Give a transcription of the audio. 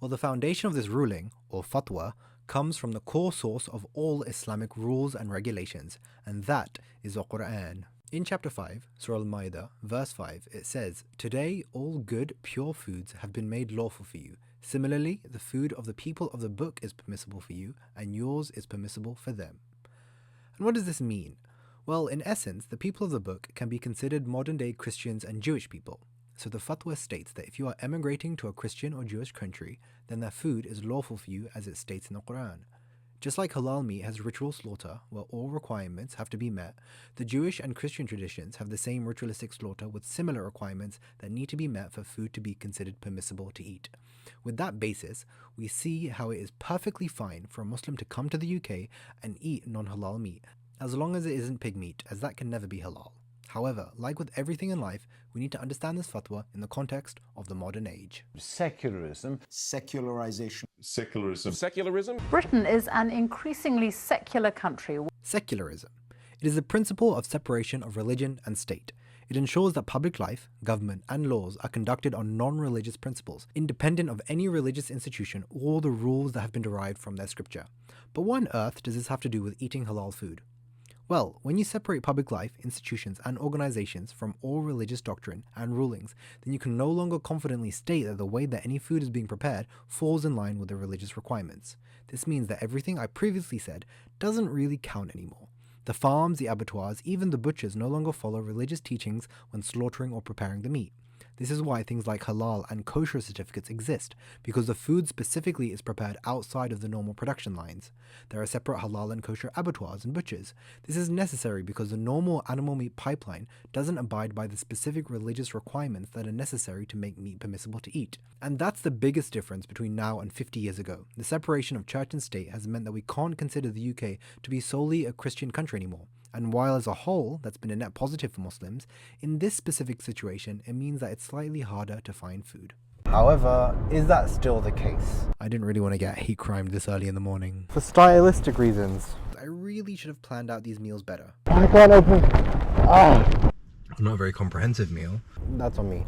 Well, the foundation of this ruling, or fatwa, comes from the core source of all Islamic rules and regulations, and that is the Quran. In chapter 5, Surah Al-Ma'idah, verse 5, it says, "Today all good, pure foods have been made lawful for you. Similarly, the food of the people of the book is permissible for you, and yours is permissible for them." And what does this mean? Well, in essence, the people of the book can be considered modern-day Christians and Jewish people. So the fatwa states that if you are emigrating to a Christian or Jewish country, then their food is lawful for you as it states in the Quran. Just like halal meat has ritual slaughter, where all requirements have to be met, the Jewish and Christian traditions have the same ritualistic slaughter with similar requirements that need to be met for food to be considered permissible to eat. With that basis, we see how it is perfectly fine for a Muslim to come to the UK and eat non-halal meat, as long as it isn't pig meat, as that can never be halal. However, like with everything in life, we need to understand this fatwa in the context of the modern age. Secularism. Secularization. Secularism. Secularism? Britain is an increasingly secular country. Secularism. It is the principle of separation of religion and state. It ensures that public life, government, and laws are conducted on non-religious principles, independent of any religious institution or the rules that have been derived from their scripture. But what on earth does this have to do with eating halal food? Well, when you separate public life, institutions, and organizations from all religious doctrine and rulings, then you can no longer confidently state that the way that any food is being prepared falls in line with the religious requirements. This means that everything I previously said doesn't really count anymore. The farms, the abattoirs, even the butchers no longer follow religious teachings when slaughtering or preparing the meat. This is why things like halal and kosher certificates exist, because the food specifically is prepared outside of the normal production lines. There are separate halal and kosher abattoirs and butchers. This is necessary because the normal animal meat pipeline doesn't abide by the specific religious requirements that are necessary to make meat permissible to eat. And that's the biggest difference between now and 50 years ago. The separation of church and state has meant that we can't consider the UK to be solely a Christian country anymore. And while as a whole, that's been a net positive for Muslims, in this specific situation, it means that it's slightly harder to find food. However, is that still the case? I didn't really want to get hate crimed this early in the morning. For stylistic reasons, I really should have planned out these meals better. I can't open. Not a very comprehensive meal. That's on me.